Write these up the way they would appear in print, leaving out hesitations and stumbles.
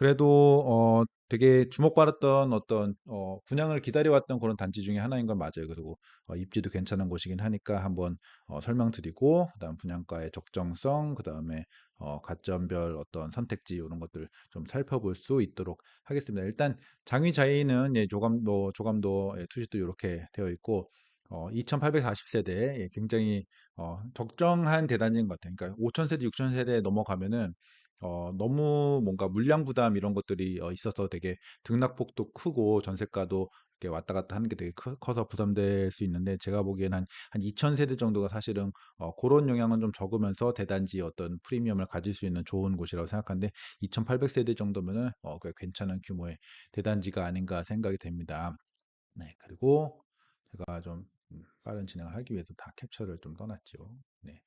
그래도 되게 주목받았던 어떤 분양을 기다려왔던 그런 단지 중에 하나인 건 맞아요. 그리고 입지도 괜찮은 곳이긴 하니까 한번 설명드리고, 그다음 분양가의 적정성, 그다음에 가점별 어떤 선택지 이런 것들 좀 살펴볼 수 있도록 하겠습니다. 일단 장위자이는 예, 조감도 예, 투시도 이렇게 되어 있고 2,840세대 예, 굉장히 적정한 대단지인 것 같아요. 그러니까 5,000세대, 6,000세대 넘어가면은 너무 뭔가 물량 부담 이런 것들이 있어서 되게 등락폭도 크고 전세가도 이렇게 왔다 갔다 하는 게 되게 커서 부담될 수 있는데, 제가 보기에는 한 2,000세대 정도가 사실은 그런 영향은 좀 적으면서 대단지 어떤 프리미엄을 가질 수 있는 좋은 곳이라고 생각하는데, 2,800세대 정도면은 꽤 괜찮은 규모의 대단지가 아닌가 생각이 됩니다. 네, 그리고 제가 좀 빠른 진행을 하기 위해서 다 캡처를 좀 떠났죠. 네.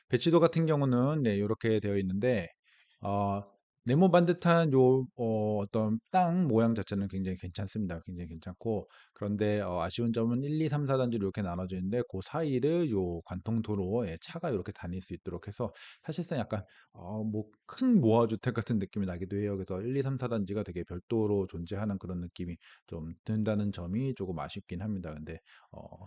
배치도 같은 경우는 네, 이렇게 되어 있는데 어, 네모 반듯한 어떤 땅 모양 자체는 굉장히 괜찮습니다. 굉장히 괜찮고, 그런데 아쉬운 점은 1, 2, 3, 4단지로 이렇게 나눠져 있는데 그 사이를 요 관통도로에 차가 이렇게 다닐 수 있도록 해서 사실상 약간 뭐 큰 모아주택 같은 느낌이 나기도 해요. 그래서 1, 2, 3, 4단지가 되게 별도로 존재하는 그런 느낌이 좀 든다는 점이 조금 아쉽긴 합니다. 근데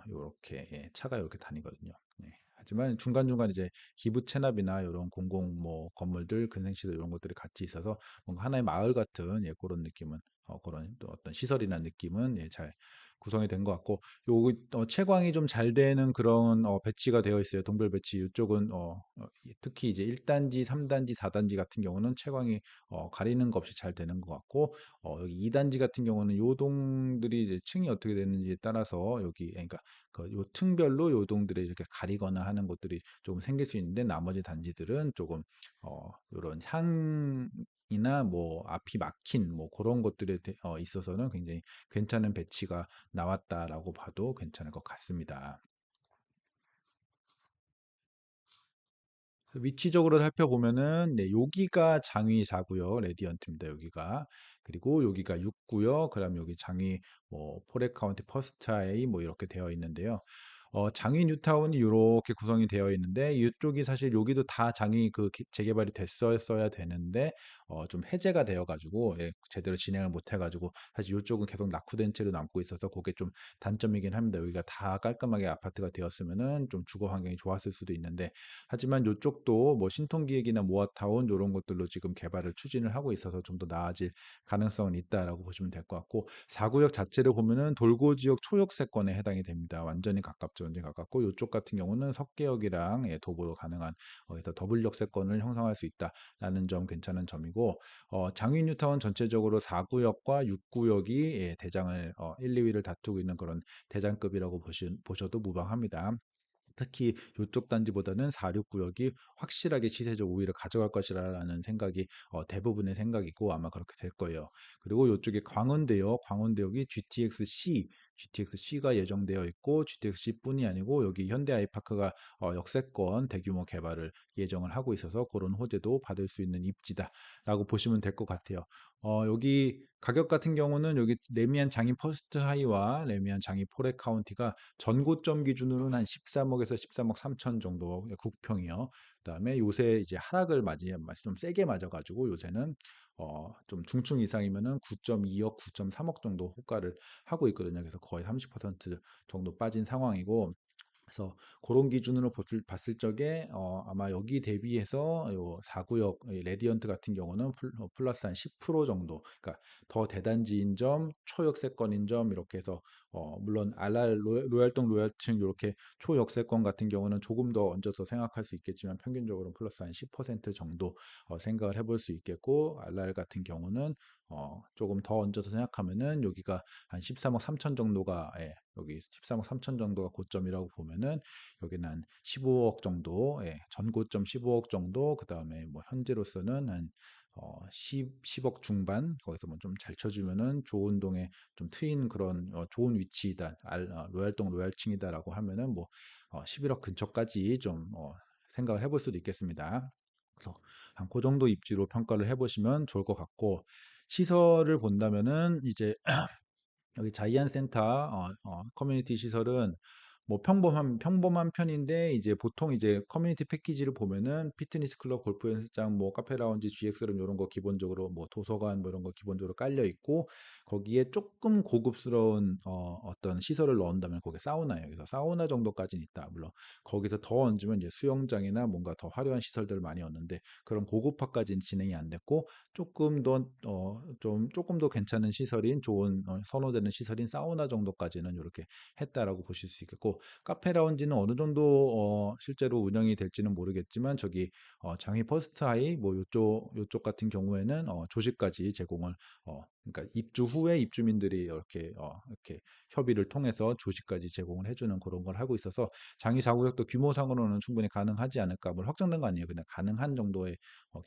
요렇게 예, 차가 이렇게 다니거든요. 네. 하지만 중간중간 이제 기부 체납이나 이런 공공 뭐 건물들, 근생시설 이런 것들이 같이 있어서 뭔가 하나의 마을 같은 예, 그런 느낌은 그런 또 어떤 시설이나 느낌은 예, 잘 구성이 된 것 같고, 요 채광이 좀 잘 되는 그런 배치가 되어 있어요. 동별 배치 이쪽은 특히 이제 1단지, 3단지, 4단지 같은 경우는 채광이 가리는 것 없이 잘 되는 것 같고, 여기 2단지 같은 경우는 요동들이 이제 층이 어떻게 되는지에 따라서 여기 그러니까 요 층별로 요동들이 이렇게 가리거나 하는 것들이 좀 생길 수 있는데, 나머지 단지들은 조금 요런 향이나 뭐 앞이 막힌 뭐 그런 것들에 있어서는 굉장히 괜찮은 배치가 나왔다라고 봐도 괜찮을 것 같습니다. 위치적으로 살펴보면은 네, 여기가 장위 4구역 레디언트입니다. 여기가. 그리고 여기가 6구역. 그다음 여기 장위 뭐 포레 카운티 퍼스트아이 뭐 이렇게 되어 있는데요. 장위 뉴타운이 이렇게 구성이 되어 있는데, 이쪽이 사실 여기도 다 장위 재개발이 됐었어야 되는데 좀 해제가 되어 가지고 예, 제대로 진행을 못 해 가지고 사실 이쪽은 계속 낙후된 채로 남고 있어서 그게 좀 단점이긴 합니다. 여기가 다 깔끔하게 아파트가 되었으면은 좀 주거 환경이 좋았을 수도 있는데, 하지만 요쪽도 뭐 신통기획이나 모아타운 요런 것들로 지금 개발을 추진을 하고 있어서 좀 더 나아질 가능성은 있다라고 보시면 될 것 같고, 4구역 자체를 보면은 돌고 지역 초역세권에 해당이 됩니다. 완전히 가깝죠. 완전히 가깝고, 요쪽 같은 경우는 석계역이랑 예, 도보로 가능한 그래서 더블 역세권을 형성할 수 있다라는 점 괜찮은 점이고, 장위 뉴타운 전체적으로 4구역과 6구역이 예, 대장을 1, 2위를 다투고 있는 그런 대장급이라고 보셔도 무방합니다. 특히 요쪽 단지보다는 4, 6구역이 확실하게 시세적 우위를 가져갈 것이라는 생각이 대부분의 생각이고 아마 그렇게 될 거예요. 그리고 요쪽에 광운대역, 광운대역이 GTX-C가 예정되어 있고, GTX-C뿐이 아니고 여기 현대 아이파크가 역세권 대규모 개발을 예정을 하고 있어서 그런 호재도 받을 수 있는 입지다라고 보시면 될 것 같아요. 여기 가격 같은 경우는 여기 레미안 장이 퍼스트 하이와 레미안 장이 포레 카운티가 전고점 기준으로는 한 13억에서 13억 3천 정도 국평이요. 그다음에 요새 이제 하락을 좀 세게 맞아가지고 요새는 좀 중층 이상이면은 9.2억, 9.3억 정도 호가를 하고 있거든요. 그래서 거의 30% 정도 빠진 상황이고, 그래서 그런 기준으로 봤을 적에 아마 여기 대비해서 요 4구역 레디언트 같은 경우는 플러스 한 10% 정도, 그러니까 더 대단지인 점, 초역세권인 점 이렇게 해서 물론 RR 로얄동 로얄층 이렇게 초역세권 같은 경우는 조금 더 얹어서 생각할 수 있겠지만 평균적으로 플러스 한 10% 정도 생각을 해볼 수 있겠고, RR 같은 경우는 조금 더 얹어서 생각하면은 여기가 한 13억 3천 정도가 예, 여기 13억 3천 정도가 고점이라고 보면은 여기는 한 15억 정도, 예, 전고점 15억 정도, 그 다음에 뭐 현재로서는 한 10억 중반, 거기서 뭐 좀 잘 쳐주면은 좋은 동에 좀 트인 그런 좋은 위치이다, 로얄동 로얄층이다라고 하면은 뭐 11억 근처까지 좀 생각을 해볼 수도 있겠습니다. 그래서 한 그 정도 입지로 평가를 해보시면 좋을 것 같고, 시설을 본다면은 이제 여기 자이언 센터 커뮤니티 시설은 뭐 평범한 편인데 이제 보통 이제 커뮤니티 패키지를 보면은 피트니스 클럽, 골프 연습장, 뭐 카페 라운지, GX룸 요런 거 기본적으로 뭐 도서관 뭐 이런 거 기본적으로 깔려 있고 거기에 조금 고급스러운 어떤 시설을 넣은다면 거기에 사우나예요. 그래서 사우나 정도까지는 있다. 물론 거기서 더 얹으면 이제 수영장이나 뭔가 더 화려한 시설들을 많이 얻는데 그런 고급화까지는 진행이 안 됐고 조금 더 좀 조금 더 괜찮은 시설인 좋은 선호되는 시설인 사우나 정도까지는 이렇게 했다라고 보실 수 있겠고 카페 라운지는 어느 정도 실제로 운영이 될지는 모르겠지만 저기 장위 퍼스트 하이 뭐 요쪽 같은 경우에는 조식까지 제공을 그러니까 입주 후에 입주민들이 이렇게 협의를 통해서 조식까지 제공을 해주는 그런 걸 하고 있어서 장위 4구역도 규모상으로는 충분히 가능하지 않을까. 물 확정된 거 아니에요. 그냥 가능한 정도의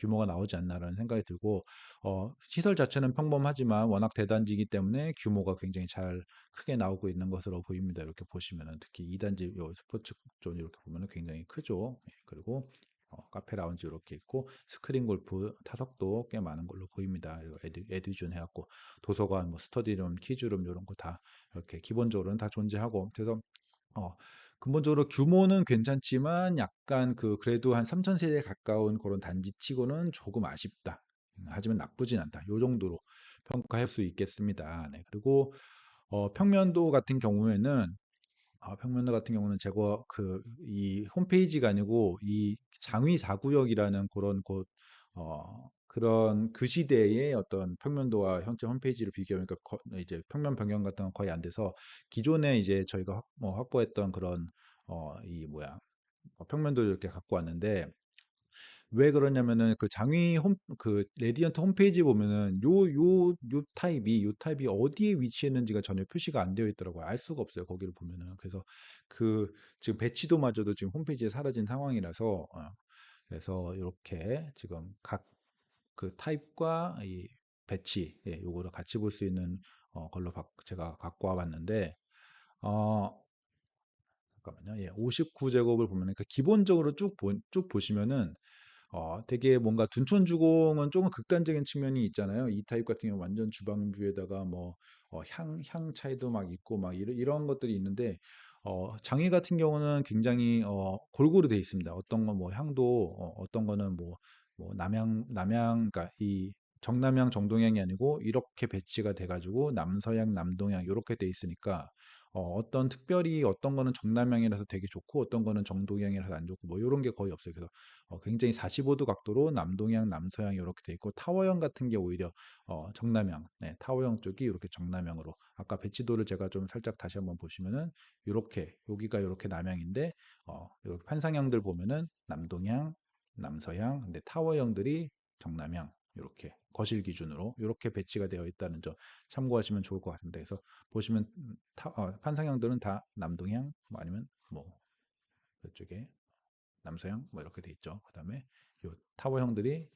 규모가 나오지 않나라는 생각이 들고 시설 자체는 평범하지만 워낙 대단지이기 때문에 규모가 굉장히 잘 크게 나오고 있는 것으로 보입니다. 이렇게 보시면은 특히 2단지 요 스포츠 존 이렇게 보면은 굉장히 크죠. 예, 그리고 카페 라운지 이렇게 있고 스크린 골프 타석도 꽤 많은 걸로 보입니다. 그리고 에듀존 해갖고 도서관, 뭐 스터디룸, 키즈룸 이런 거 다 이렇게 기본적으로는 다 존재하고 그래서 어, 근본적으로 규모는 괜찮지만 약간 그래도 한 3천 세대에 가까운 그런 단지치고는 조금 아쉽다. 하지만 나쁘진 않다. 요 정도로 평가할 수 있겠습니다. 네. 그리고 평면도 같은 경우에는 평면도 같은 경우는 제가 이 홈페이지가 아니고 이 장위 4구역이라는 그런 곳 그런 그 시대의 어떤 평면도와 현재 홈페이지를 비교하니까 이제 평면 변경 같은 건 거의 안 돼서 기존에 이제 저희가 확보했던 그런 이 뭐야 평면도를 이렇게 갖고 왔는데 왜 그러냐면은 그 장위 레디언트 홈페이지 보면은 요 타입이 어디에 위치했는지가 전혀 표시가 안 되어 있더라고요. 알 수가 없어요. 거기를 보면은. 그래서 그 지금 배치도마저도 지금 홈페이지에 사라진 상황이라서 그래서 이렇게 지금 각 그 타입과 이 배치 요거를 같이 볼 수 있는 걸로 제가 갖고 와 봤는데 어 잠깐만요. 예. 59제곱을 보면은 그 기본적으로 쭉 보시면은 되게 뭔가 둔촌주공은 조금 극단적인 측면이 있잖아요. 이 타입 같은 경우 완전 주방뷰에다가 뭐 향 차이도 막 있고 막 이런 것들이 있는데 장애 같은 경우는 굉장히 골고루 돼 있습니다. 어떤 건 뭐 향도 어떤 거는 뭐 그러니까 이 정남향 정동향이 아니고 이렇게 배치가 돼가지고 남서향 남동향 이렇게 돼 있으니까 어떤 특별히 어떤 거는 정남향이라서 되게 좋고 어떤 거는 정동향이라서 안 좋고 뭐 이런 게 거의 없어요. 그래서 굉장히 45도 각도로 남동향, 남서향 이렇게 돼 있고 타워형 같은 게 오히려 정남향, 네, 타워형 쪽이 이렇게 정남향으로 아까 배치도를 제가 좀 살짝 다시 한번 보시면은 이렇게 여기가 이렇게 남향인데 이렇게 판상형들 보면은 남동향, 남서향, 근데 타워형들이 정남향 이렇게 거실 기준으로 이렇게 배치가 되어 있다는 점 참고하시면 좋을 것 같습니다. 그래서 보시면 판상형들은 다 남동향 뭐 아니면 뭐 이쪽에 남서형 뭐 이렇게 돼 있죠. 그다음에 요 타워형들이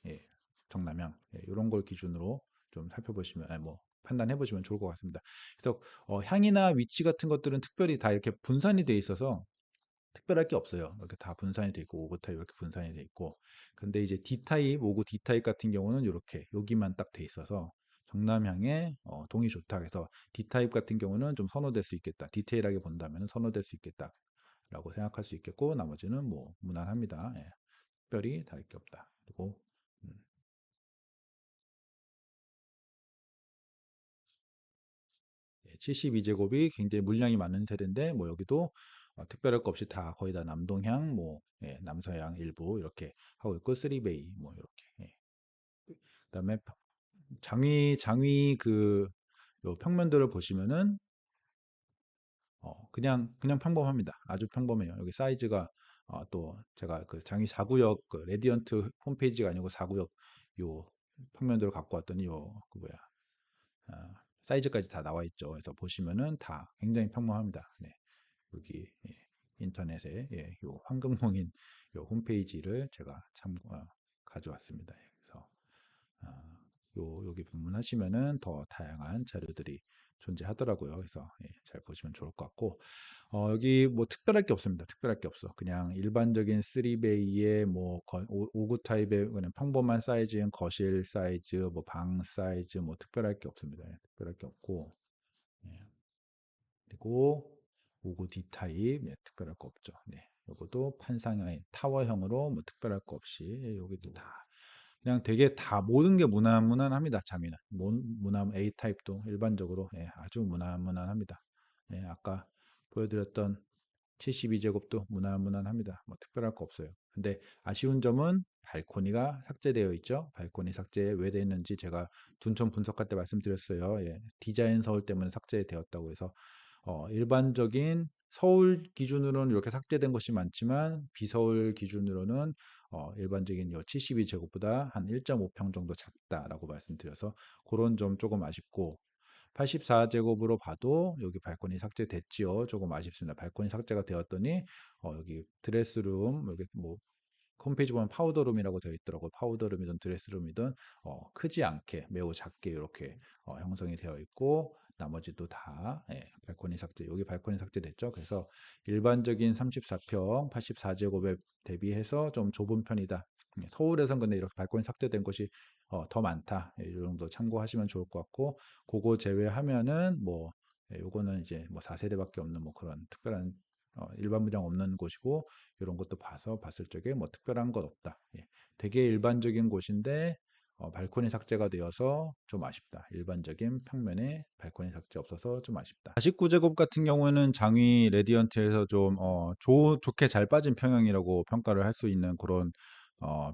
정남향 이런 걸 기준으로 좀 살펴보시면 뭐 판단해 보시면 좋을 것 같습니다. 그래서 향이나 위치 같은 것들은 특별히 다 이렇게 분산이 돼 있어서 특별할 게 없어요. 이렇게 다 분산이 돼 있고 오구 타입 이렇게 분산이 돼 있고 근데 이제 D 타입, 오구 D 타입 같은 경우는 이렇게 여기만 딱 돼 있어서 정남향에 동이 좋다. 그래서 D 타입 같은 경우는 좀 선호될 수 있겠다. 디테일하게 본다면 선호될 수 있겠다. 라고 생각할 수 있겠고 나머지는 뭐 무난합니다. 예. 특별히 다를 게 없다. 그리고 음, 72제곱이 굉장히 물량이 많은 세대인데 뭐 여기도 특별할 거 없이 다 거의 다 남동향 뭐 남서향 일부 이렇게 하고 있고 3베이 뭐 이렇게 그다음에 장위 요 평면들을 보시면은 그냥 평범합니다. 아주 평범해요. 여기 사이즈가 또 제가 그 장위 4구역 그 레디언트 홈페이지가 아니고 4구역 요 평면도를 갖고 왔더니 뭐야 사이즈까지 다 나와 있죠. 그래서 보시면은 다 굉장히 평범합니다. 네. 여기 인터넷에 요 황금홍인 요 홈페이지를 제가 가져왔습니다. 그래서 여기 방문하시면은 더 다양한 자료들이 존재하더라고요. 그래서 잘 보시면 좋을 것 같고 여기 뭐 특별할 게 없습니다. 특별할 게 없어. 그냥 일반적인 3베이의 뭐 5구 타입의 그냥 평범한 사이즈인 거실 사이즈, 뭐 방 사이즈 뭐 특별할 게 없습니다. 특별할 게 없고 예. 그리고 5구 D타입, 네, 특별할 거 없죠. 네, 요것도 판상의 타워형으로 뭐 특별할 거 없이 여기도 다 그냥 되게 다 모든 게 무난무난합니다. 장위는 무난 A 타입도 일반적으로 예, 아주 무난무난합니다. 예, 아까 보여드렸던 72제곱도 무난무난합니다. 뭐 특별할 거 없어요. 근데 아쉬운 점은 발코니가 삭제되어 있죠. 발코니 삭제 왜 되었는지 제가 둔촌 분석할 때 말씀드렸어요. 예, 디자인 서울 때문에 삭제되었다고 해서 일반적인 서울 기준으로는 이렇게 삭제된 것이 많지만 비서울 기준으로는 일반적인 72제곱보다 한 1.5평 정도 작다라고 말씀드려서 그런 점 조금 아쉽고 84제곱으로 봐도 여기 발코니 삭제됐지요. 조금 아쉽습니다. 발코니 삭제가 되었더니 여기 드레스룸 여기 뭐 홈페이지 보면 파우더룸이라고 되어 있더라고요. 파우더룸이든 드레스룸이든 크지 않게 매우 작게 이렇게 형성이 되어 있고 나머지도 다 예, 발코니 삭제. 여기 발코니 삭제됐죠. 그래서 일반적인 34평 84제곱에 대비해서 좀 좁은 편이다. 서울에선 근데 이렇게 발코니 삭제된 곳이 더 많다. 예, 이 정도 참고하시면 좋을 것 같고 그거 제외하면은 뭐 예, 요거는 이제 뭐 4세대밖에 없는 뭐 그런 특별한 일반 분양 없는 곳이고 이런 것도 봐서 봤을 적에 뭐 특별한 것 없다. 예. 되게 일반적인 곳인데 발코니 삭제가 되어서 좀 아쉽다. 일반적인 평면에 발코니 삭제 없어서 좀 아쉽다. 49제곱 같은 경우에는 장위 레디언트에서 좀 좋게 잘 빠진 평형이라고 평가를 할 수 있는 그런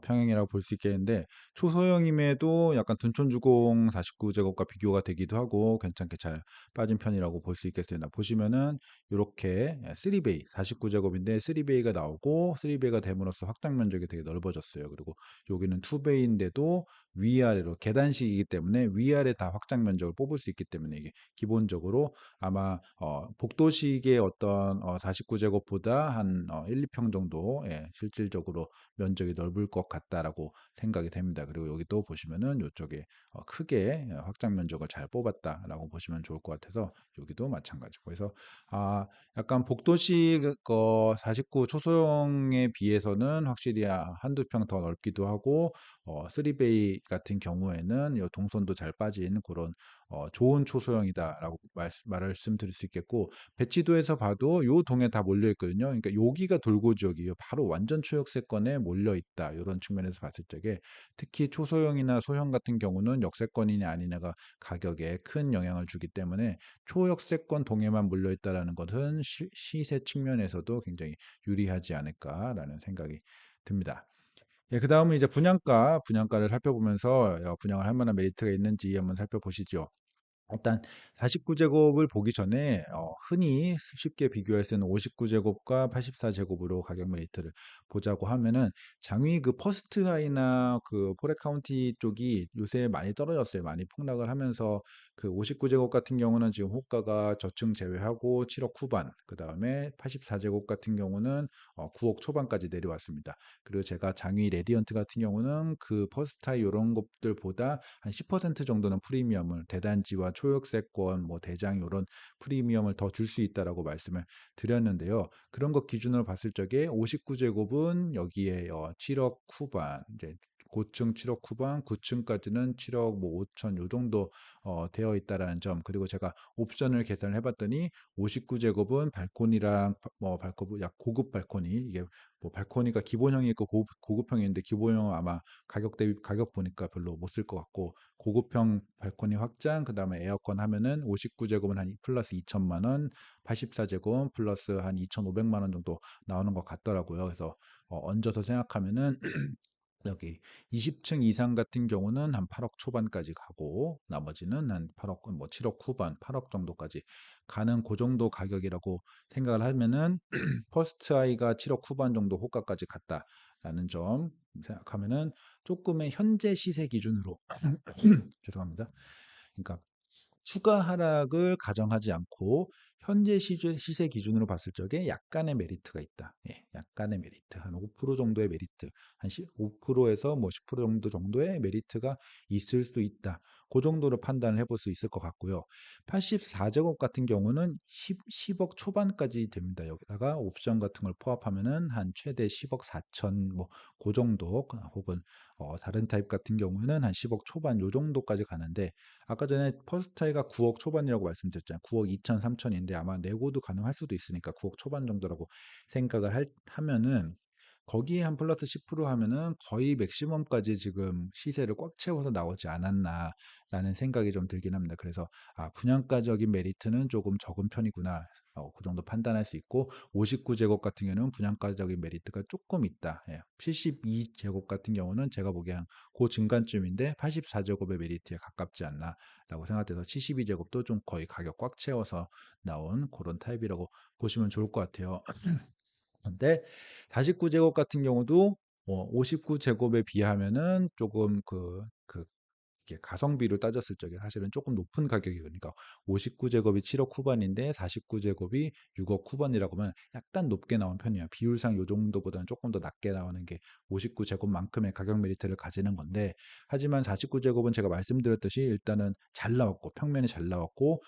평형이라고 볼 수 있겠는데 초소형임에도 약간 둔촌주공 49제곱과 비교가 되기도 하고 괜찮게 잘 빠진 편이라고 볼 수 있겠습니다. 보시면은 이렇게 3베이 49제곱인데 3베이가 나오고 3베이가 됨으로써 확장 면적이 되게 넓어졌어요. 그리고 여기는 2베이인데도 위아래로 계단식이기 때문에 위아래 다 확장 면적을 뽑을 수 있기 때문에 이게 기본적으로 아마 복도식의 어떤 49제곱보다 한 1, 2평 정도 예, 실질적으로 면적이 넓을 것 같다라고 생각이 됩니다. 그리고 여기 또 보시면은 이쪽에 크게 확장 면적을 잘 뽑았다라고 보시면 좋을 것 같아서 여기도 마찬가지고 그래서 약간 복도식 49 초소형에 비해서는 확실히 한두 평 더 넓기도 하고 3베이 같은 경우에는 요 동선도 잘 빠진 그런 좋은 초소형이다라고 말씀드릴 수 있겠고 배치도에서 봐도 요 동에 다 몰려 있거든요. 그러니까 여기가 돌고 지역이에요. 바로 완전 초역세권에 몰려 있다. 이런 측면에서 봤을 적에 특히 초소형이나 소형 같은 경우는 역세권이냐 아니냐가 가격에 큰 영향을 주기 때문에 초역세권 동에만 몰려 있다라는 것은 시세 측면에서도 굉장히 유리하지 않을까라는 생각이 듭니다. 예, 그 다음은 이제 분양가를 살펴보면서 분양을 할 만한 메리트가 있는지 한번 살펴보시죠. 일단 49제곱을 보기 전에 흔히 쉽게 비교할 수 있는 59제곱과 84제곱으로 가격 메리트를 보자고 하면은 장위 그 퍼스트 하이나 그 포레 카운티 쪽이 요새 많이 떨어졌어요. 많이 폭락을 하면서 그 59제곱 같은 경우는 지금 호가가 저층 제외하고 7억 후반, 그다음에 84제곱 같은 경우는 9억 초반까지 내려왔습니다. 그리고 제가 장위 레디언트 같은 경우는 그 퍼스트 하이 이런 것들보다 한 10% 정도는 프리미엄을 대단지와 초역세권, 뭐 대장 이런 프리미엄을 더 줄 수 있다라고 말씀을 드렸는데요. 그런 것 기준으로 봤을 적에 59제곱은 여기에 7억 후반, 이제 고층 7억 후반, 9층까지는 7억 뭐 5천 요 정도 되어 있다라는 점. 그리고 제가 옵션을 계산을 해봤더니 59제곱은 발코니랑 뭐 발코니 약 고급 발코니 이게 뭐 발코니가 기본형이 있고 고급형이 있는데 기본형은 아마 가격 보니까 별로 못 쓸 것 같고 고급형 발코니 확장 그다음에 에어컨 하면은 59제곱은 한 플러스 2천만 원, 84제곱 플러스 한 2,500만 원 정도 나오는 것 같더라고요. 그래서 얹어서 생각하면은 여기 20층 이상 같은 경우는 한 8억 초반까지 가고 나머지는 한 8억 뭐 7억 후반 8억 정도까지 가는 그 정도 가격이라고 생각을 하면은 퍼스트 아이가 7억 후반 정도 호가까지 갔다라는 점 생각하면은 조금의 현재 시세 기준으로 죄송합니다. 그러니까 추가 하락을 가정하지 않고 현재 시세 기준으로 봤을 적에 약간의 메리트가 있다. 예, 약간의 메리트. 한 5% 정도의 메리트. 한 5%에서 뭐 10% 정도의 메리트가 있을 수 있다. 그 정도로 판단을 해볼 수 있을 것 같고요. 84제곱 같은 경우는 10억 초반까지 됩니다. 여기다가 옵션 같은 걸 포함하면은 한 최대 10억 4천 뭐 그 정도, 혹은 다른 타입 같은 경우에는 한 10억 초반 요 정도까지 가는데, 아까 전에 퍼스트타입가 9억 초반이라고 말씀드렸잖아요. 9억 2천 3천인데 아마 내고도 가능할 수도 있으니까 9억 초반 정도라고 생각을 하면은, 거기에 한 플러스 10% 하면은 거의 맥시멈까지 지금 시세를 꽉 채워서 나오지 않았나라는 생각이 좀 들긴 합니다. 그래서 분양가적인 메리트는 조금 적은 편이구나. 그 정도 판단할 수 있고, 59제곱 같은 경우는 분양가적인 메리트가 조금 있다. 예. 72제곱 같은 경우는 제가 보기엔 그 중간쯤인데 84제곱의 메리트에 가깝지 않나라고 생각돼서 72제곱도 좀 거의 가격 꽉 채워서 나온 그런 타입이라고 보시면 좋을 것 같아요. 근데 49제곱 같은 경우도 59제곱에 비하면은 조금 이게 가성비로 따졌을 적에 사실은 조금 높은 가격이, 그러니까 59제곱이 7억 후반인데 49제곱이 6억 후반이라고 하면 약간 높게 나온 편이에요. 비율상 요 정도보다는 조금 더 낮게 나오는 게 59제곱만큼의 가격 메리트를 가지는 건데, 하지만 49제곱은 제가 말씀드렸듯이 일단은 잘 나왔고 평면이 잘 나왔고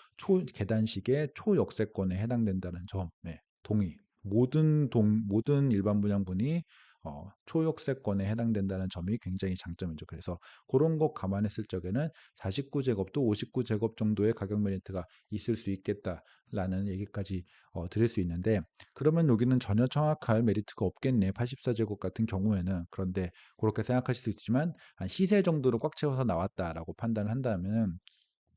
계단식의 초역세권에 해당된다는 점, 네, 동의. 모든 일반 분양분이 초역세권에 해당된다는 점이 굉장히 장점이죠. 그래서 그런 것 감안했을 적에는 49제곱도 59제곱 정도의 가격 메리트가 있을 수 있겠다라는 얘기까지 드릴 수 있는데, 그러면 여기는 전혀 정확할 메리트가 없겠네, 84제곱 같은 경우에는. 그런데 그렇게 생각하실 수 있지만 한 시세 정도로 꽉 채워서 나왔다라고 판단을 한다면,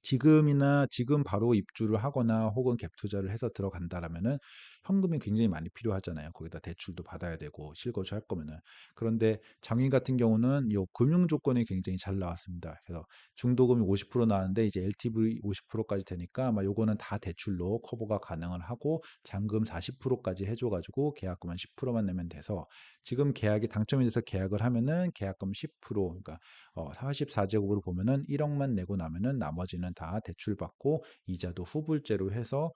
지금 바로 입주를 하거나 혹은 갭 투자를 해서 들어간다라면은 현금이 굉장히 많이 필요하잖아요. 거기다 대출도 받아야 되고 실거주 할 거면은. 그런데 장위 같은 경우는 요 금융 조건이 굉장히 잘 나왔습니다. 그래서 중도금이 50% 나왔는데 이제 LTV 50%까지 되니까 아마 요거는 다 대출로 커버가 가능을 하고, 잔금 40%까지 해줘 가지고 계약금은 10%만 내면 돼서, 지금 계약이 당첨이 돼서 계약을 하면은 계약금 10%, 그러니까 44제곱으로 보면은 1억만 내고 나면은 나머지는 다 대출받고 이자도 후불제로 해서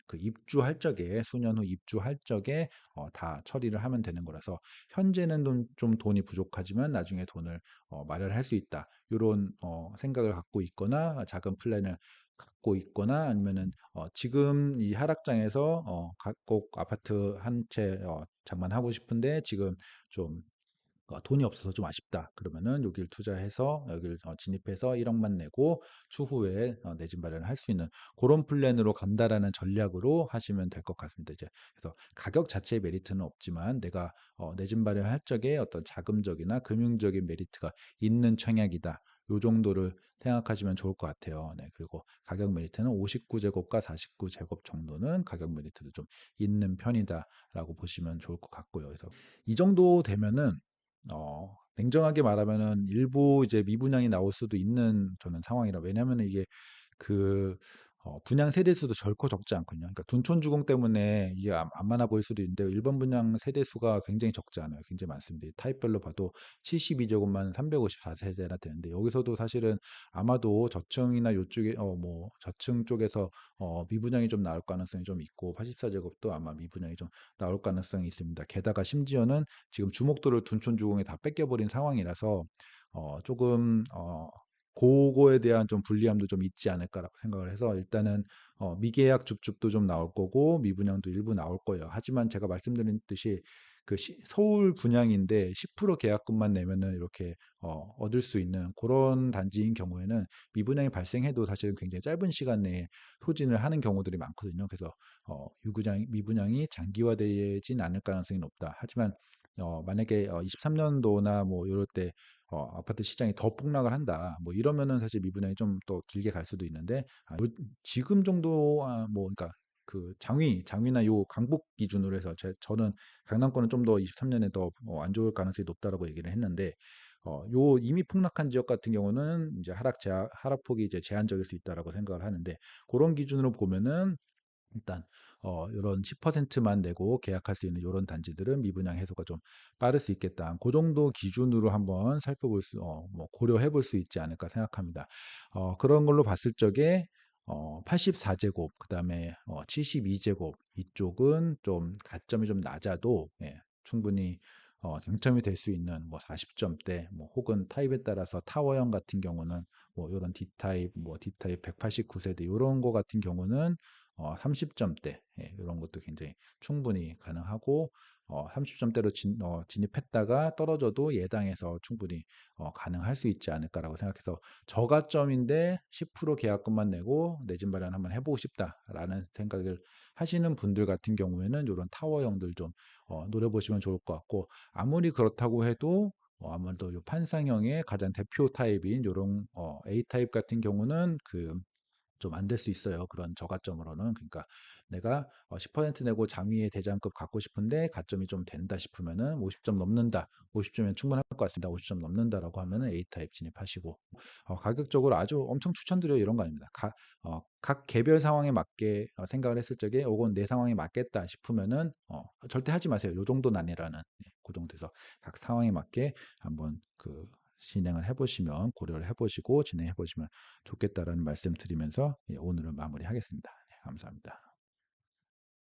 그 입주할 적에, 수년 후 입주할 적에 다 처리를 하면 되는 거라서, 현재는 좀 돈이 부족하지만 나중에 돈을 마련할 수 있다. 요런 생각을 갖고 있거나 자금 플랜을 갖고 있거나, 아니면은 지금 이 하락장에서 꼭 아파트 한 채 장만하고 싶은데 지금 좀 돈이 없어서 좀 아쉽다. 그러면은 여길 투자해서 여길 진입해서 1억만 내고 추후에 내 집 마련을 할 수 있는 그런 플랜으로 간다라는 전략으로 하시면 될 것 같습니다. 이제 그래서 가격 자체의 메리트는 없지만 내가 내 집 마련할 적에 어떤 자금적이나 금융적인 메리트가 있는 청약이다. 요 정도를 생각하시면 좋을 것 같아요. 네, 그리고 가격 메리트는 59제곱과 49제곱 정도는 가격 메리트도 좀 있는 편이다라고 보시면 좋을 것 같고요. 그래서 이 정도 되면은 냉정하게 말하면은 일부 이제 미분양이 나올 수도 있는 저는 상황이라. 왜냐하면 이게 그 분양 세대 수도 결코 적지 않거든요. 그러니까 둔촌 주공 때문에 이게 안 많아 보일 수도 있는데, 일반 분양 세대 수가 굉장히 적지 않아요. 굉장히 많습니다. 타입별로 봐도 72제곱만 354세대나 되는데, 여기서도 사실은 아마도 저층이나 요쪽에 뭐 저층 쪽에서 미분양이 좀 나올 가능성이 좀 있고, 84제곱도 아마 미분양이 좀 나올 가능성이 있습니다. 게다가 심지어는 지금 주목도를 둔촌 주공에 다 뺏겨버린 상황이라서 조금 그거에 대한 좀 불리함도 좀 있지 않을까라고 생각을 해서, 일단은 미계약 줍줍도 좀 나올 거고 미분양도 일부 나올 거예요. 하지만 제가 말씀드린 듯이 서울 분양인데 10% 계약금만 내면은 이렇게 얻을 수 있는 그런 단지인 경우에는 미분양이 발생해도 사실은 굉장히 짧은 시간 내에 소진을 하는 경우들이 많거든요. 그래서 미분양이 장기화되진 않을 가능성이 높다. 하지만 만약에 23년도나 뭐 이럴 때 아파트 시장이 더 폭락을 한다, 뭐 이러면은 사실 미분양이 좀 더 길게 갈 수도 있는데, 지금 정도 뭐 그러니까 그 장위나 요 강북 기준으로 해서 저는 강남권은 좀 더 23년에 더 안 좋을 가능성이 높다라고 얘기를 했는데, 요 이미 폭락한 지역 같은 경우는 이제 하락폭이 이제 제한적일 수 있다라고 생각을 하는데, 그런 기준으로 보면은 일단 요런 10%만 내고 계약할 수 있는 요런 단지들은 미분양 해소가 좀 빠를 수 있겠다. 그 정도 기준으로 한번 살펴볼 뭐 고려해 볼 수 있지 않을까 생각합니다. 그런 걸로 봤을 적에 84제곱, 그다음에 72제곱 이쪽은 좀 가점이 좀 낮아도, 예, 충분히 당첨이 될 수 있는 뭐 40점대, 뭐 혹은 타입에 따라서 타워형 같은 경우는 뭐 요런 D타입, 뭐 D타입 189세대 요런 거 같은 경우는 30점대 요런 것도 굉장히 충분히 가능하고 30점대로 진입했다가 떨어져도 예당해서 충분히 가능할 수 있지 않을까라고 생각해서 저가점인데 10% 계약금만 내고 내 집 마련 한번 해보고 싶다라는 생각을 하시는 분들 같은 경우에는 이런 타워형들 좀 노려보시면 좋을 것 같고 아무리 그렇다고 해도 아무래도 요 판상형의 가장 대표 타입인 요런 A 타입 같은 경우는 좀 안 될 수 있어요. 그런 저가점으로는. 그러니까 내가 10% 내고 장위의 대장급 갖고 싶은데 가점이 좀 된다 싶으면은 50점 넘는다. 50점이면 충분할 것 같습니다. 50점 넘는다라고 하면은 A 타입 진입하시고 가격적으로 아주 엄청 추천드려요. 이런 거 아닙니다. 각 개별 상황에 맞게 생각을 했을 적에 요건 내 상황에 맞겠다 싶으면은 절대 하지 마세요. 요 정도는 아니라는 그 정도에서 각 상황에 맞게 한번 진행을 해보시면 고려를 해보시고 진행해 보시면 좋겠다라는 말씀 드리면서 오늘은 마무리하겠습니다. 네, 감사합니다.